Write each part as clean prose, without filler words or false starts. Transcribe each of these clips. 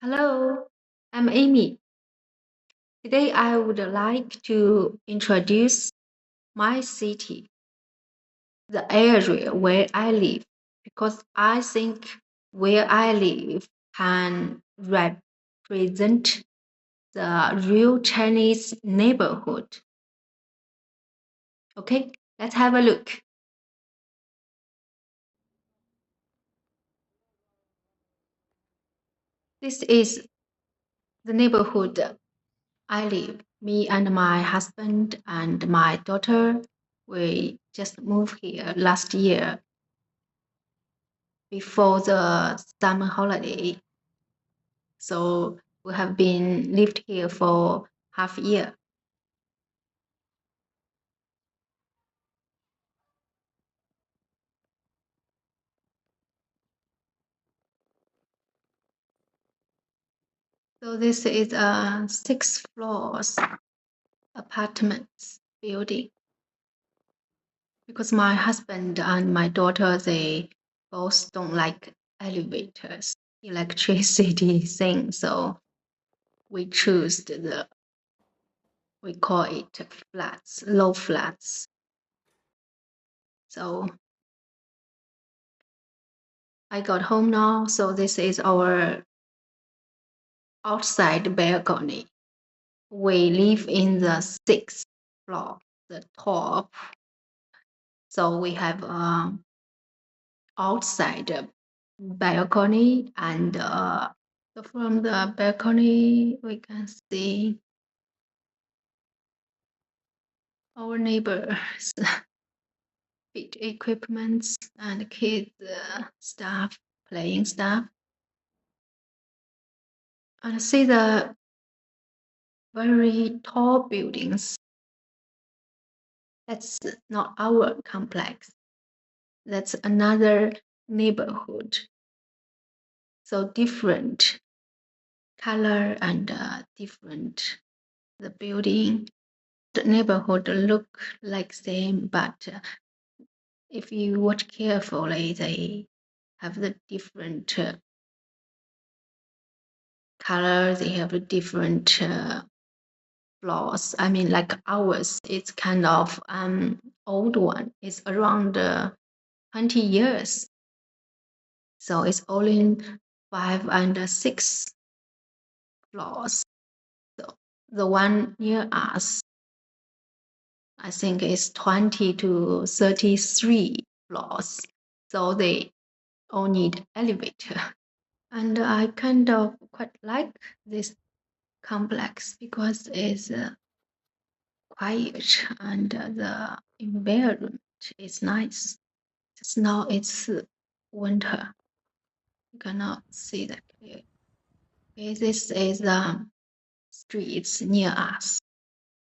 Hello, I'm Amy. Today I would like to introduce my city, the area where I live, because I think where I live can represent the real Chinese neighborhood. Okay, let's have a look. This is the neighborhood I live. Me and my husband and my daughter, we just moved here last year before the summer holiday. So we have been lived here for half a year. So this is a 6 floors apartments building. Because my husband and my daughter, they both don't like elevators, electricity thing. So we choose we call it flats, low flats. So I got home now. So this is our outside balcony. We live in the 6th floor, the top. So we have outside balcony, and from the balcony we can see our neighbors' big equipments and kids stuff, playing stuff, and see the very tall buildings. That's not our complex. That's another neighborhood. So different color and different the building. The neighborhood look like same, but if you watch carefully, they have the different color. They have a different floors. I mean, like ours, it's kind of old one. It's around 20 years. So it's only 5 and 6 floors. So the one near us, I think it's 20 to 33 floors. So they all need elevator. And I kind of quite like this complex because it's quiet and the environment is nice. Just now it's winter. You cannot see that clearly. Okay, this is the streets near us.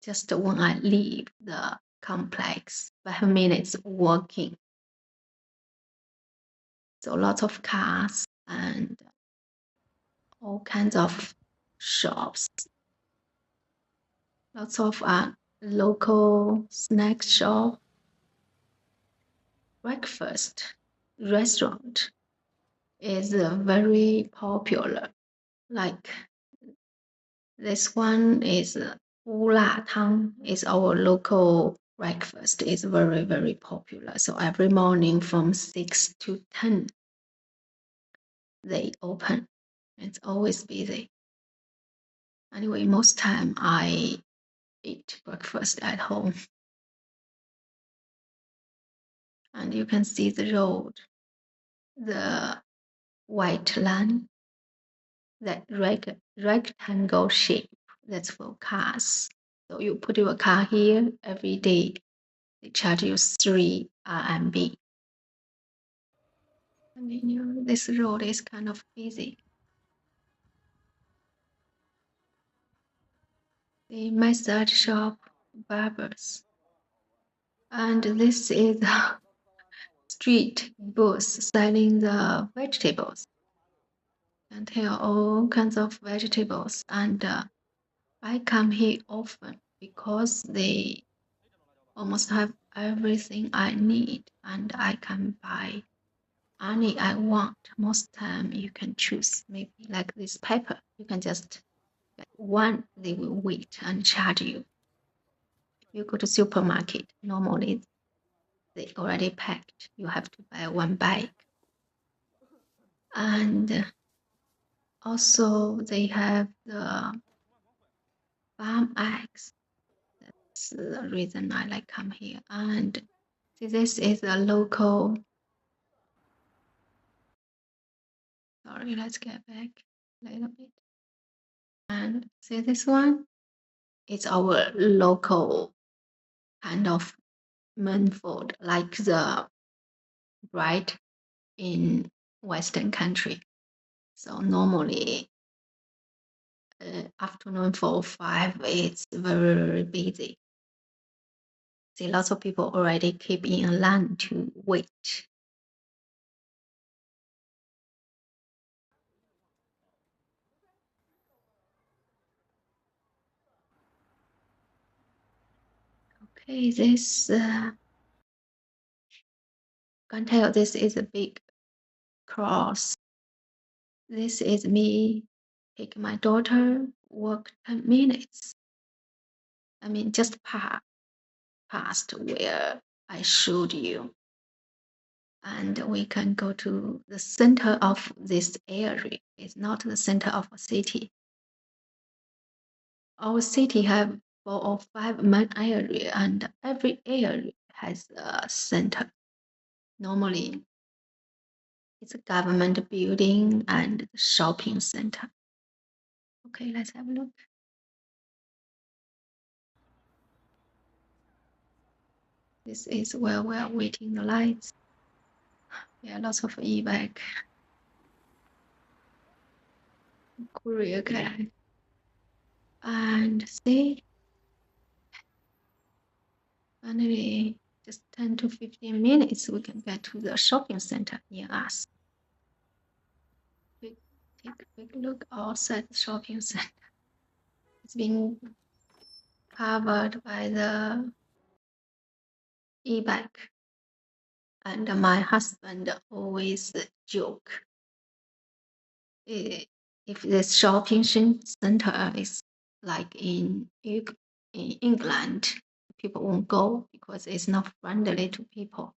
Just when I leave the complex, 5 minutes walking. So lots of cars and all kinds of shops. Lots of local snack shop, breakfast restaurant is very popular. Like this one is Wu La Tang is our local breakfast. It's very, very popular. So every morning from 6 to 10, they open. It's always busy. Anyway, most time I eat breakfast at home. And you can see the road, the white line, that rectangle shape, that's for cars. So you put your car here every day, they charge you 3 RMB. And this road is kind of busy. The massage shop, barbers. And this is a street booth selling the vegetables. And here are all kinds of vegetables. And I come here often because they almost have everything I need and I can buy any I want. Most time you can choose, maybe like this paper. You can just get one, they will wait and charge you. You go to supermarket, normally they already packed. You have to buy one bag. And also they have the farm eggs. That's the reason I like come here. And see, this is a local. Sorry, let's get back a little bit. And see this one? It's our local kind of main food, like the bread in Western country. So normally afternoon 4 5, it's very, very busy. See, lots of people already keep in a line to wait. Okay, this can tell this is a big cross. This is me take my daughter walk 10 minutes. I mean, just past where I showed you. And we can go to the center of this area. It's not the center of a city. Our city have 4 or 5 main area, and every area has a center. Normally, it's a government building and the shopping center. Okay, let's have a look. This is where we are waiting the lights. Yeah, lots of e-bike. Courier guy. And see, finally, just 10 to 15 minutes, we can get to the shopping center near us. We take a quick look outside the shopping center. It's been covered by the e-bike. And my husband always joke, if this shopping center is like in England, people won't go because it's not friendly to people.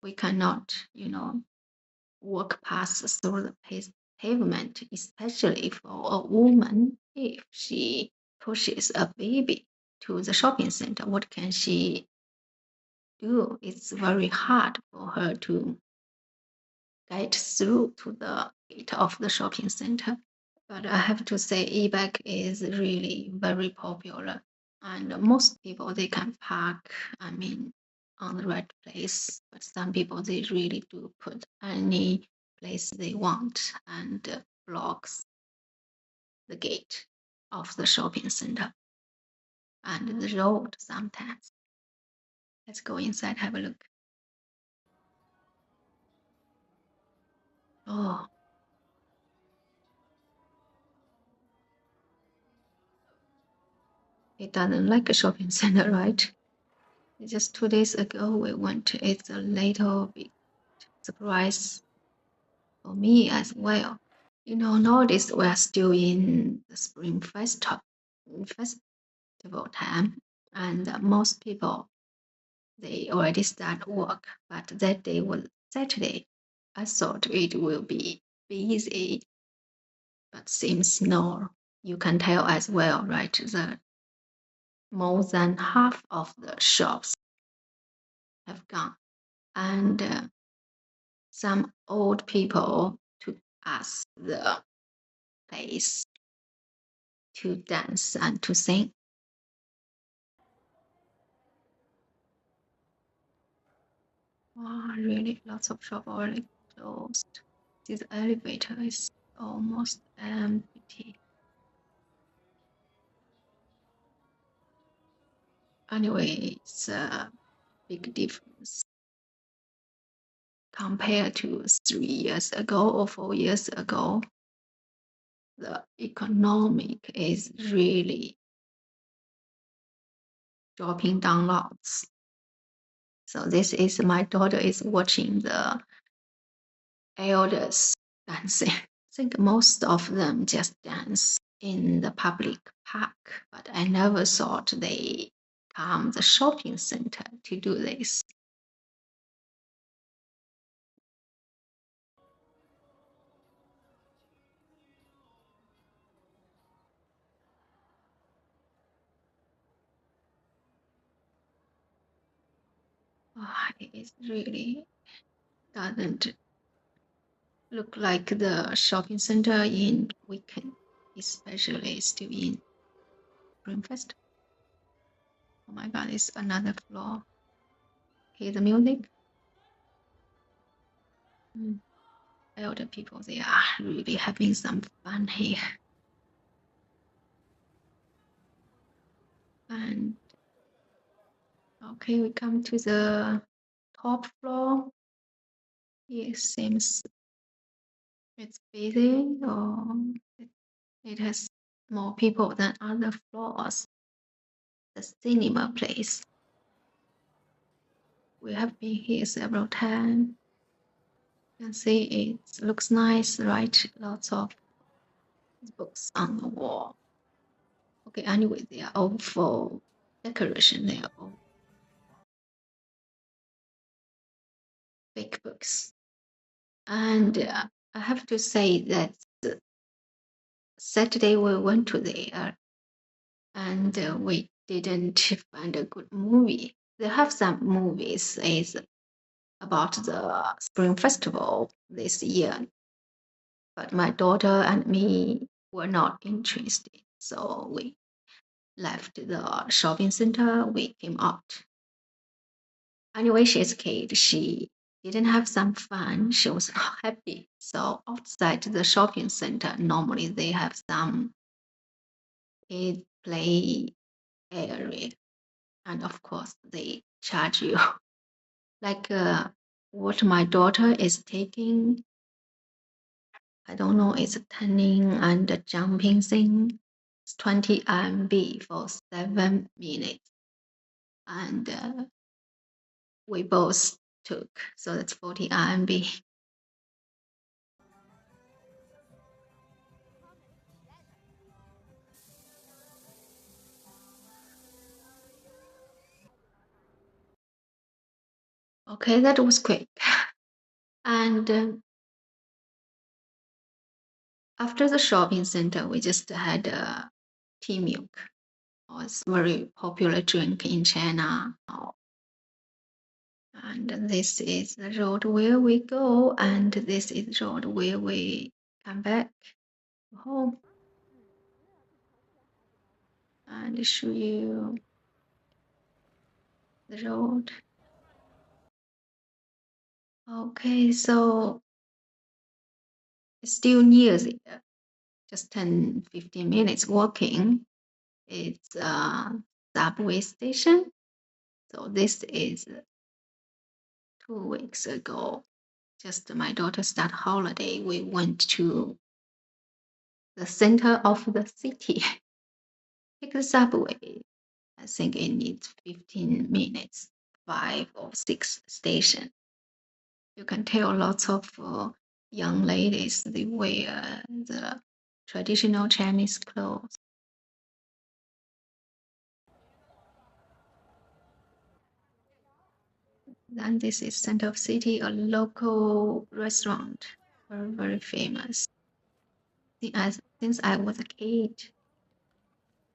We cannot, walk past through the pavement, especially for a woman. If she pushes a baby to the shopping center, what can she do? It's very hard for her to get through to the gate of the shopping center. But I have to say, e-bike is really very popular, and most people they can park. I mean, on the right place. But some people they really do put any place they want and blocks the gate of the shopping center and the road sometimes. Let's go inside, have a look. Oh, it doesn't like a shopping center, right? Just 2 days ago we went. It's a little bit surprise for me as well. Nowadays we are still in the spring festival time, and most people they already start work. But that day was Saturday. I thought it will be busy, but seems no. You can tell as well, right? That more than half of the shops have gone, and some old people took us the place to dance and to sing. Wow, really, lots of shops already closed. This elevator is almost empty. Anyway, it's a big difference compared to 3 years ago or 4 years ago. The economic is really dropping down lots. So this is my daughter is watching the elders dancing. I think most of them just dance in the public park, but I never thought they come the shopping center to do this. Oh, it really doesn't look like the shopping center in weekend, especially still in Spring Festival. Oh my God, it's another floor. Hear the music? Elder people, they are really having some fun here. And okay, we come to the top floor. It seems it's busy, or it has more people than other floors. The cinema place. We have been here several times. You can see it looks nice, right? Lots of books on the wall. Okay, anyway, they are all for decoration. They are all big books. And I have to say that Saturday we went to there and we didn't find a good movie. They have some movies is about the Spring Festival this year, but my daughter and me were not interested, so we left the shopping center. We came out. Anyway, she's a kid. She didn't have some fun. She was not happy. So outside the shopping center, normally they have some kid play area, and of course they charge you. Like what my daughter is taking, I don't know, it's a turning and a jumping thing. It's 20 RMB for 7 minutes. And we both took, so that's 40 RMB. Okay, that was quick. And after the shopping center, we just had tea milk. It's very popular drink in China. And this is the road where we go, and this is the road where we come back home. And show you the road. Okay, so it's still near there, just 10-15 minutes walking. It's a subway station. So this is 2 weeks ago. Just my daughter start holiday. We went to the center of the city. Take the subway. I think it needs 15 minutes, 5 or 6 stations. You can tell lots of young ladies, they wear the traditional Chinese clothes. Then this is center of city, a local restaurant, very, very famous. Since I was a kid,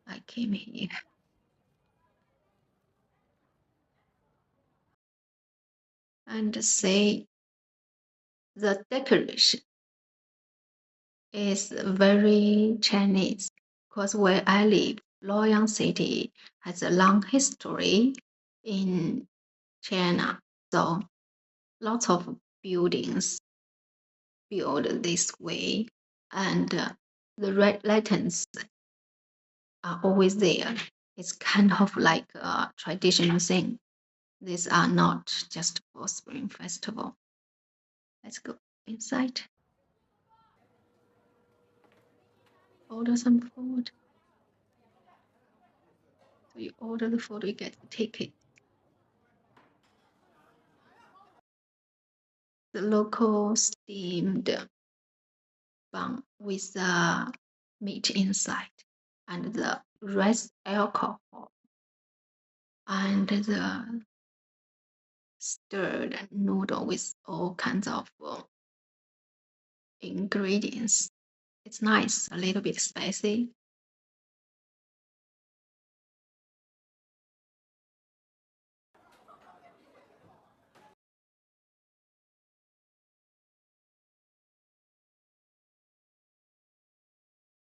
I came here. And say the decoration is very Chinese, because where I live, Luoyang City has a long history in China. So lots of buildings built this way, and the red lanterns are always there. It's kind of like a traditional thing. These are not just for Spring Festival. Let's go inside. Order some food. So you order the food, you get the ticket. the local steamed bun with the meat inside and the rice alcohol and the stirred noodle with all kinds of ingredients. It's nice, a little bit spicy.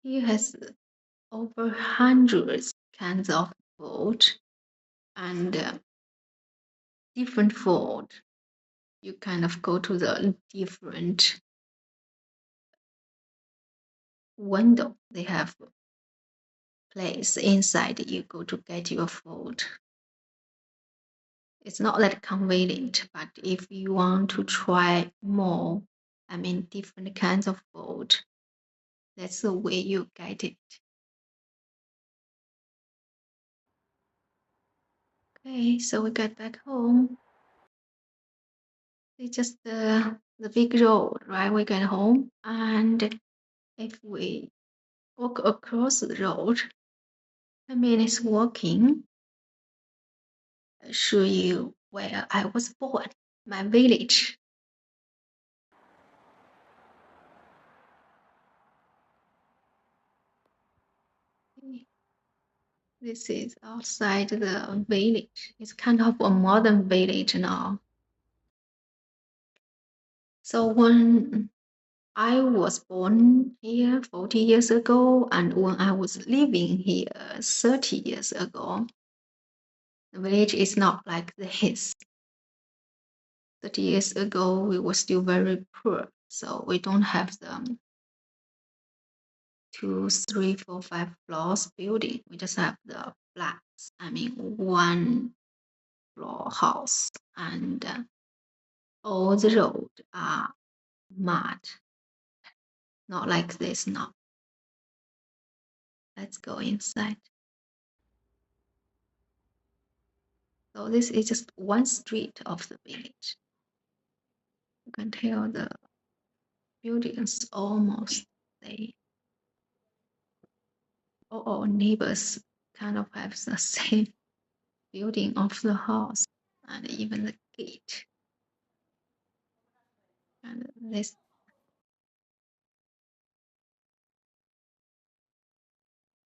He has over hundreds kinds of food and different food. You kind of go to the different window. They have place inside. You go to get your food. It's not that convenient, but if you want to try more, I mean, different kinds of food, that's the way you get it. Okay, so we got back home. It's just the big road, right? We get home, and if we walk across the road, 10 minutes walking, I'll show you where I was born, my village. This is outside the village. It's kind of a modern village now. So when I was born here 40 years ago, and when I was living here 30 years ago, the village is not like this. 30 years ago, we were still very poor, so we don't have the 2, 3, 4, 5 floors building. We just have the flats. I mean, one floor house, and all the roads are mud. Not like this now. Let's go inside. So this is just one street of the village. You can tell the buildings almost they all neighbors kind of have the same building of the house and even the gate. And this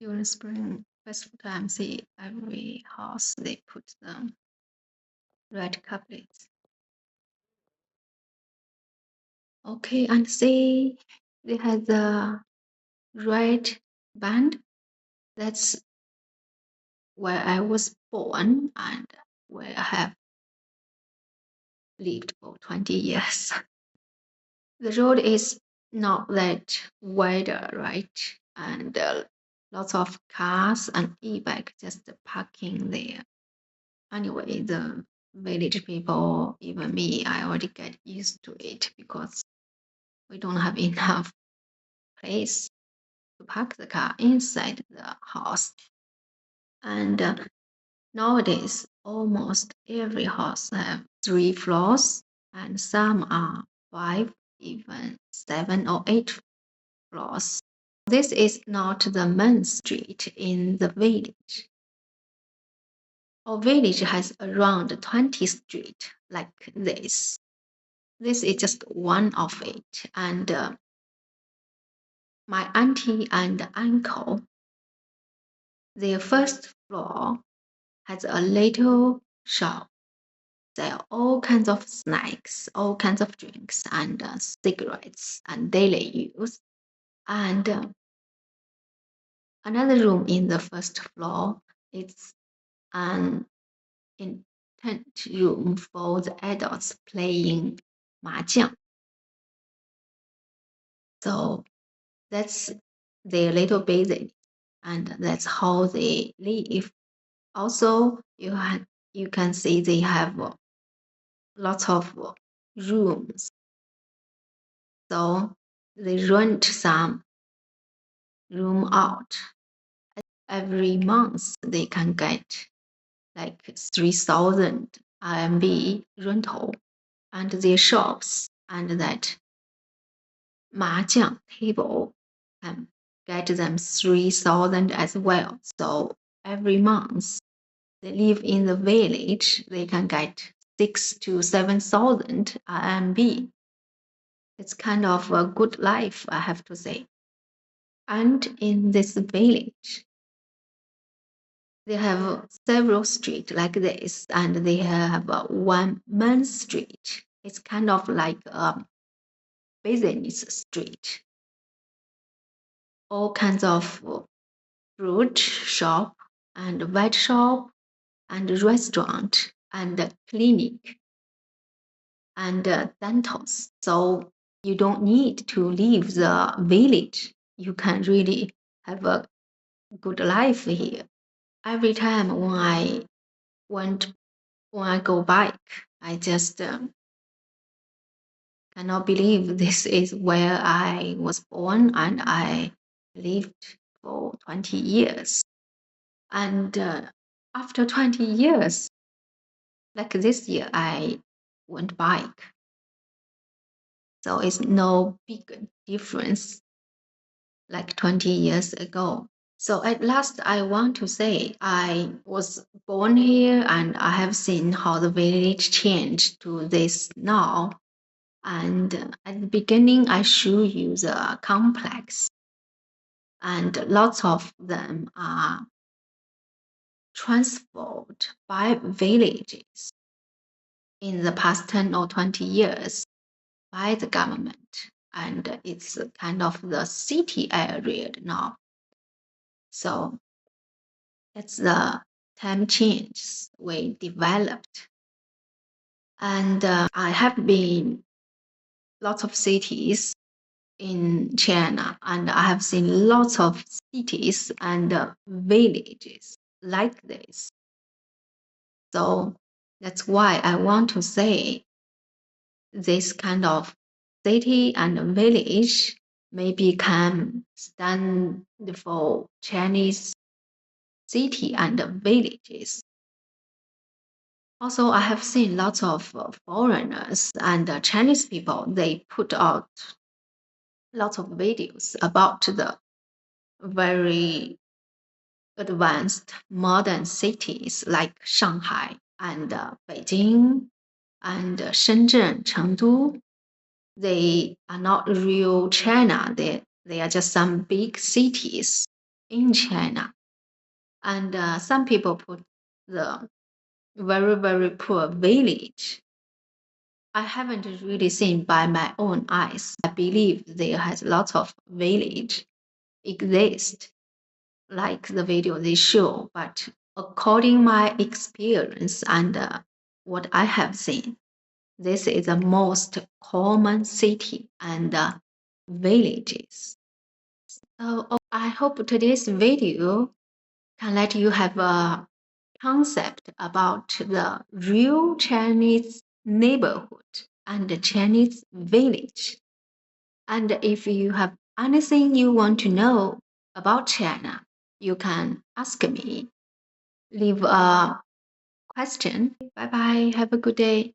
during spring festival time, see every house they put the red carpets. Okay, and see they had the red band. That's where I was born and where I have lived for 20 years. The road is not that wider, right? And lots of cars and e-bike just parking there. Anyway, the village people, even me, I already get used to it because we don't have enough place to park the car inside the house. And nowadays, almost every house have 3 floors, and some are 5, even 7 or 8 floors. This is not the main street in the village. Our village has around 20 streets like this. This is just one of it, and my auntie and uncle, their first floor has a little shop. Sell all kinds of snacks, all kinds of drinks, and cigarettes and daily use. And another room in the first floor is an intent room for the adults playing mahjong. So that's their little business, and that's how they live. Also, you can see they have lots of rooms. So they rent some room out. Every month they can get like 3,000 RMB rental, and their shops and that mahjong table can get them 3,000 as well. So every month they live in the village, they can get 6 to 7,000 RMB. It's kind of a good life, I have to say. And in this village, they have several streets like this, and they have one main street. It's kind of like a business street. All kinds of fruit shop and vet shop and restaurant and clinic and dentals. So you don't need to leave the village. You can really have a good life here. Every time when I go back, I just cannot believe this is where I was born and I lived for 20 years. And after 20 years, like this year, I went back. So it's no big difference like 20 years ago. So at last, I want to say I was born here and I have seen how the village changed to this now. And at the beginning, I show you the complex, and lots of them are transformed by villages in the past 10 or 20 years by the government. And it's kind of the city area now. So that's the time change we developed. And I have been lots of cities in China, and I have seen lots of cities and villages like this. So that's why I want to say this kind of city and village maybe can stand for Chinese city and villages. Also, I have seen lots of foreigners and Chinese people, they put out lots of videos about the very advanced modern cities like Shanghai and Beijing and Shenzhen, Chengdu. They are not real China. They are just some big cities in China. And some people put the very, very poor village. I haven't really seen by my own eyes. I believe there has lots of village exist like the video they show, but according my experience and what I have seen, this is the most common city and villages. So I hope today's video can let you have a concept about the real Chinese neighborhood and the Chinese village. And if you have anything you want to know about China, you can ask me. Leave a question. Bye bye. Have a good day.